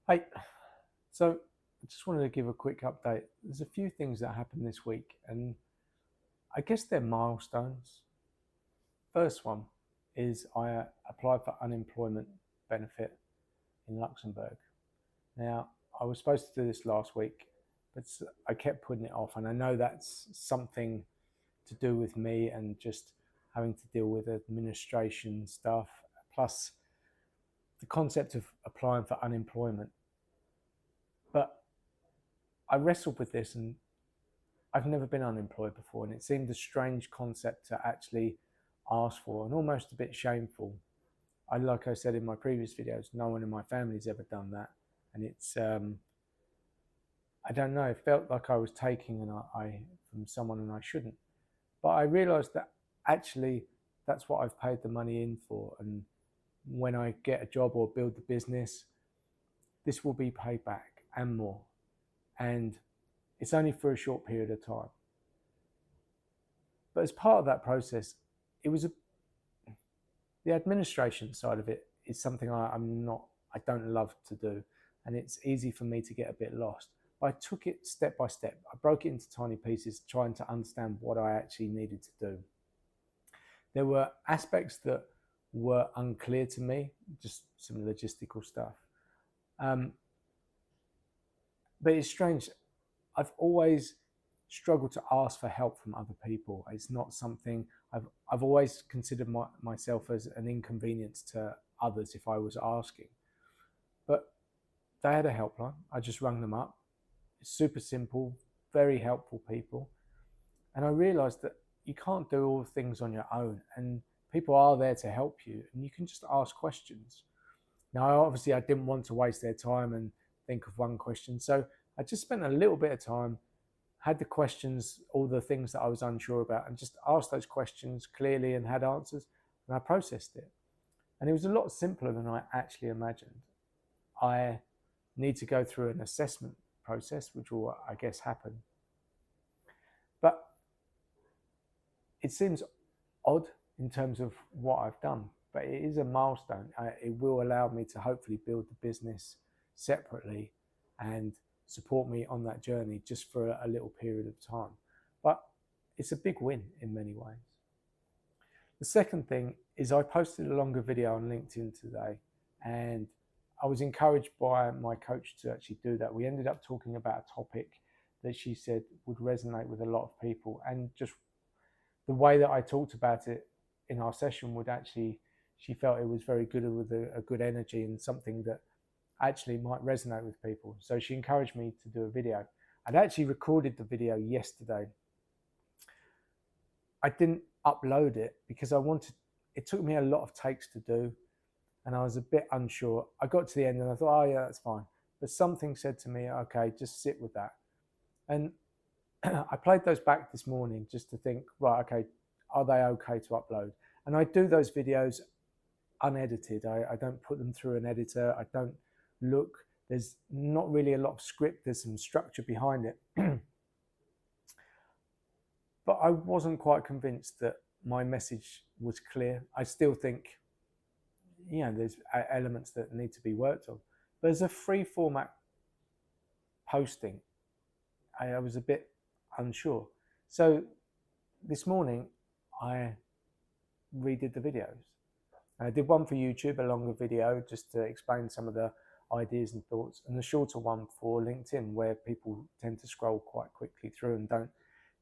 Hey, so I just wanted to give a quick update. There's a few things that happened this week, and I guess they're milestones. First one is I applied for unemployment benefit in Luxembourg. Now, I was supposed to do this last week, but I kept putting it off, and I know that's something to do with me and just having to deal with administration stuff, plus the concept of applying for unemployment. But I wrestled with this and I've never been unemployed before, and it seemed a strange concept to actually ask for and almost a bit shameful. Like I said in my previous videos, no one in my family's ever done that. And I don't know, it felt like I was taking from someone and I shouldn't. But I realized that actually that's what I've paid the money in for. And when I get a job or build the business, this will be paid back and more. And it's only for a short period of time. But as part of that process, it was the administration side of it is something I don't love to do, and it's easy for me to get a bit lost. But I took it step by step. I broke it into tiny pieces, trying to understand what I actually needed to do. There were aspects that were unclear to me, just some logistical stuff. But it's strange. I've always struggled to ask for help from other people. It's not something I've always considered myself as an inconvenience to others if I was asking. But they had a helpline. I just rang them up. It's super simple, very helpful people. And I realized that you can't do all things on your own, and people are there to help you, and you can just ask questions. Now, obviously, I didn't want to waste their time and think of one question. So I just spent a little bit of time, had the questions, all the things that I was unsure about, and just asked those questions clearly and had answers, and I processed it. And it was a lot simpler than I actually imagined. I need to go through an assessment process, which will, I guess, happen. But it seems odd in terms of what I've done, but it is a milestone. It will allow me to hopefully build the business separately and support me on that journey just for a little period of time. But it's a big win in many ways. The second thing is I posted a longer video on LinkedIn today, and I was encouraged by my coach to actually do that. We ended up talking about a topic that she said would resonate with a lot of people, and just the way that I talked about it in our session would actually, she felt it was very good with a good energy and something that actually might resonate with people. So she encouraged me to do a video. I'd actually recorded the video yesterday. I didn't upload it because it took me a lot of takes to do, and I was a bit unsure. I got to the end and I thought, oh yeah, that's fine. But something said to me, okay, just sit with that. And I played those back this morning just to think, right, okay, are they okay to upload? And I do those videos unedited. I don't put them through an editor. I don't look. There's not really a lot of script. There's some structure behind it. But I wasn't quite convinced that my message was clear. I still think, there's elements that need to be worked on. But as a free format posting, I was a bit unsure. So this morning, I redid the videos. I did one for YouTube, a longer video, just to explain some of the ideas and thoughts, and the shorter one for LinkedIn, where people tend to scroll quite quickly through and don't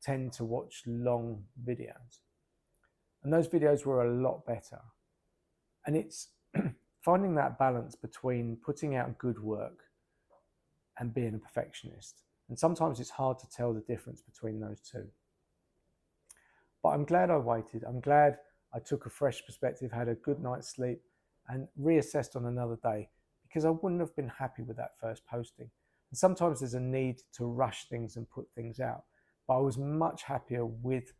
tend to watch long videos. And those videos were a lot better. And it's finding that balance between putting out good work and being a perfectionist. And sometimes it's hard to tell the difference between those two. But I'm glad I waited. I'm glad I took a fresh perspective, had a good night's sleep, and reassessed on another day, because I wouldn't have been happy with that first posting. And sometimes there's a need to rush things and put things out. But I was much happier with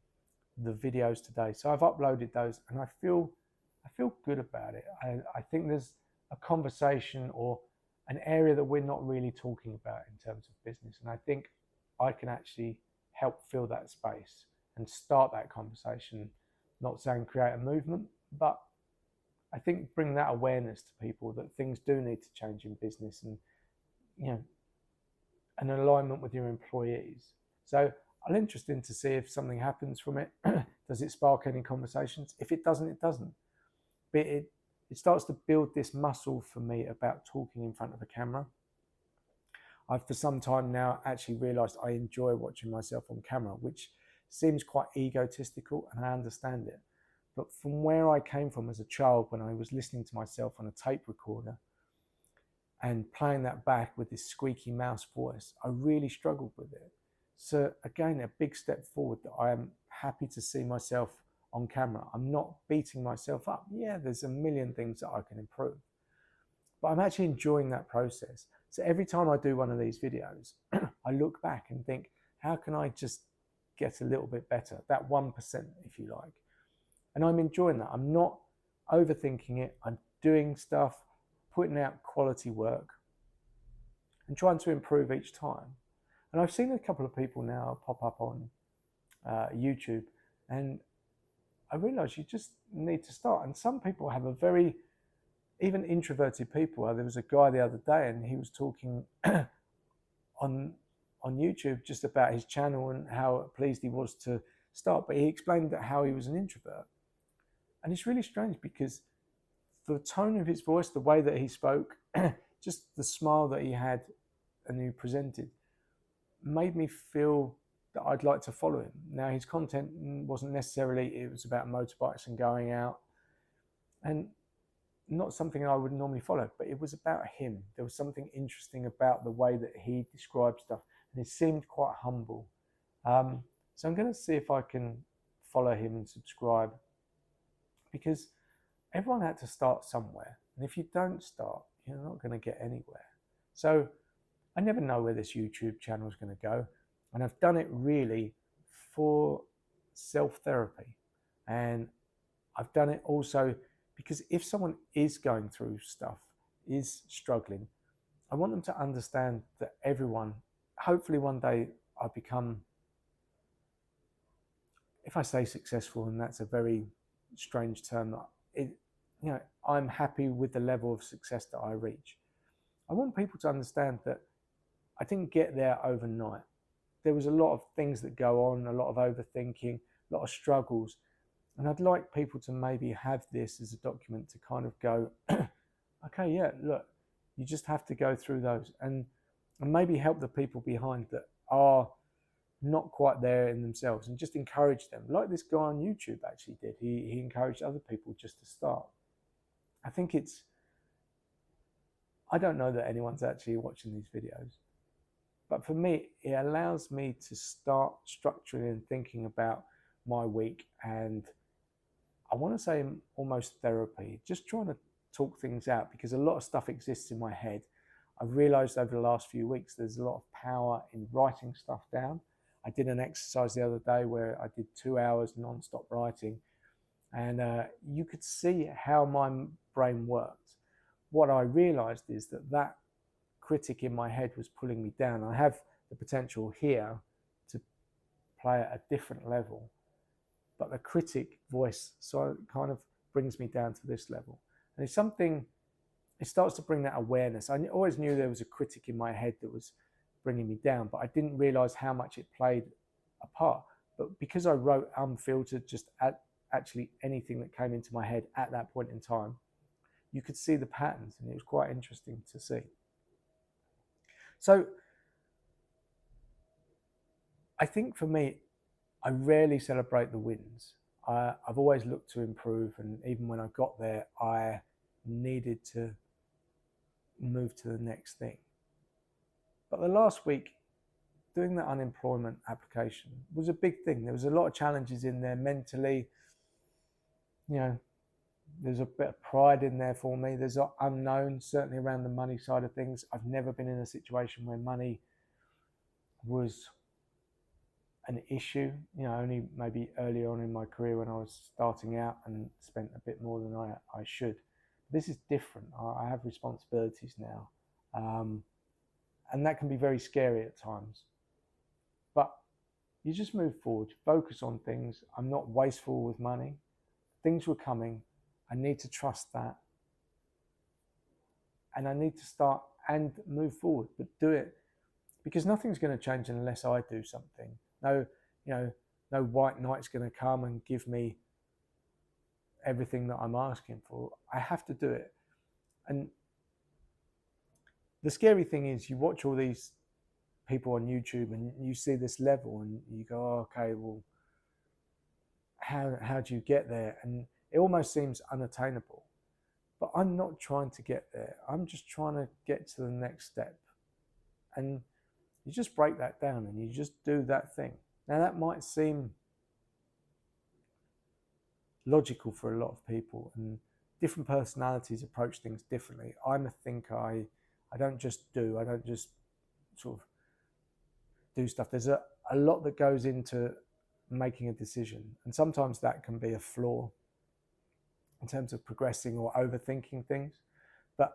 the videos today. So I've uploaded those and I feel good about it. I think there's a conversation or an area that we're not really talking about in terms of business. And I think I can actually help fill that space and start that conversation. Not saying create a movement, but I think bring that awareness to people that things do need to change in business, and you know, an alignment with your employees. So I'm interested to see if something happens from it. Does it spark any conversations? If it doesn't, it doesn't. But it starts to build this muscle for me about talking in front of a camera. I've for some time now actually realized I enjoy watching myself on camera, which seems quite egotistical, and I understand it. But from where I came from as a child, when I was listening to myself on a tape recorder and playing that back with this squeaky mouse voice, I really struggled with it. So again, a big step forward that I am happy to see myself on camera. I'm not beating myself up. Yeah, there's a million things that I can improve, but I'm actually enjoying that process. So every time I do one of these videos, I look back and think, how can I just get a little bit better? That 1%, if you like. And I'm enjoying that. I'm not overthinking it. I'm doing stuff, putting out quality work and trying to improve each time. And I've seen a couple of people now pop up on YouTube, and I realize you just need to start. And some people have a very, even introverted people. There was a guy the other day and he was talking on YouTube just about his channel and how pleased he was to start, but he explained that how he was an introvert. And it's really strange because the tone of his voice, the way that he spoke, just the smile that he had and he presented made me feel that I'd like to follow him. Now, his content wasn't necessarily, it was about motorbikes and going out, and not something I would normally follow, but it was about him. There was something interesting about the way that he described stuff, and he seemed quite humble. So I'm going to see if I can follow him and subscribe, because everyone had to start somewhere. And if you don't start, you're not going to get anywhere. So I never know where this YouTube channel is going to go. And I've done it really for self-therapy. And I've done it also because if someone is going through stuff, is struggling, I want them to understand that everyone, hopefully one day I become, if I say successful, and that's a very strange term, I'm happy with the level of success that I reach. I want people to understand that I didn't get there overnight. There was a lot of things that go on, a lot of overthinking, a lot of struggles. And I'd like people to maybe have this as a document to kind of go, okay, yeah, look, you just have to go through those, and maybe help the people behind that are not quite there in themselves, and just encourage them, like this guy on YouTube actually did. He encouraged other people just to start. I think I don't know that anyone's actually watching these videos, but for me, it allows me to start structuring and thinking about my week, and I want to say almost therapy, just trying to talk things out, because a lot of stuff exists in my head. I've realized over the last few weeks there's a lot of power in writing stuff down. I did an exercise the other day where I did 2 hours non-stop writing, and you could see how my brain worked. What I realized is that critic in my head was pulling me down. I have the potential here to play at a different level, but the critic voice kind of brings me down to this level. And it's something, it starts to bring that awareness. I always knew there was a critic in my head that was bringing me down, but I didn't realize how much it played a part. But because I wrote unfiltered, just actually anything that came into my head at that point in time, you could see the patterns, and it was quite interesting to see. So I think for me, I rarely celebrate the wins. I've always looked to improve, and even when I got there, I needed to move to the next thing. But the last week, doing the unemployment application was a big thing. There was a lot of challenges in there mentally. There's a bit of pride in there for me. There's an unknown, certainly around the money side of things. I've never been in a situation where money was an issue, only maybe earlier on in my career when I was starting out and spent a bit more than I should. This is different. I have responsibilities now. And that can be very scary at times. But you just move forward, focus on things. I'm not wasteful with money. Things were coming. I need to trust that. And I need to start and move forward, but do it because nothing's going to change unless I do something. No, you know, no white knight's going to come and give me everything that I'm asking for. I have to do it. And the scary thing is you watch all these people on YouTube and you see this level and you go, oh, okay, well, how do you get there? And it almost seems unattainable. But I'm not trying to get there. I'm just trying to get to the next step. And you just break that down and you just do that thing. Now that might seem logical for a lot of people, and different personalities approach things differently. I'm a thinker. I don't just sort of do stuff. There's a lot that goes into making a decision, and sometimes that can be a flaw in terms of progressing or overthinking things. But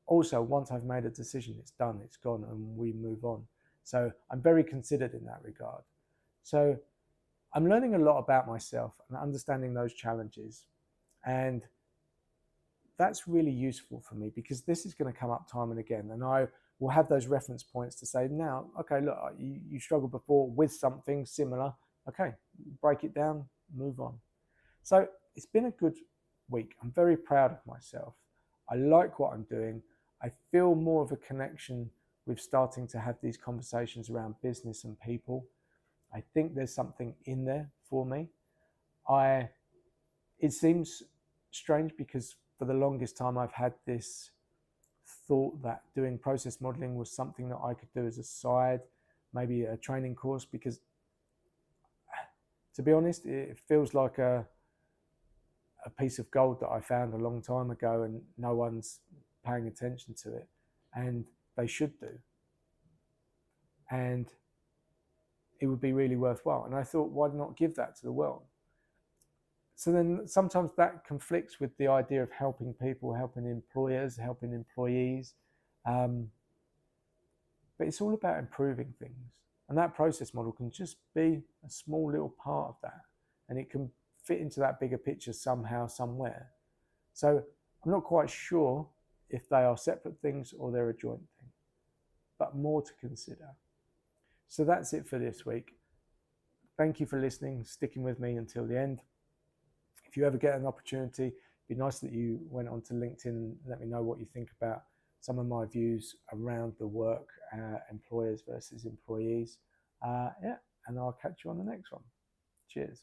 also, once I've made a decision, it's done, it's gone, and we move on. So I'm very considered in that regard. So I'm learning a lot about myself and understanding those challenges. And that's really useful for me because this is going to come up time and again. And I will have those reference points to say, now, okay, look, you struggled before with something similar. Okay, break it down, move on. So it's been a good week. I'm very proud of myself. I like what I'm doing. I feel more of a connection with starting to have these conversations around business and people. I think there's something in there for me. It seems strange because for the longest time I've had this thought that doing process modeling was something that I could do as a side, maybe a training course, because to be honest, it feels like a piece of gold that I found a long time ago and no one's paying attention to it, and they should do. And it would be really worthwhile. And I thought, why not give that to the world? So then sometimes that conflicts with the idea of helping people, helping employers, helping employees. But it's all about improving things. And that process model can just be a small little part of that. And it can fit into that bigger picture somehow, somewhere. So I'm not quite sure if they are separate things or they're a joint thing, but more to consider. So that's it for this week. Thank you for listening, sticking with me until the end. If you ever get an opportunity, it'd be nice that you went onto LinkedIn and let me know what you think about some of my views around the work, employers versus employees. And I'll catch you on the next one. Cheers.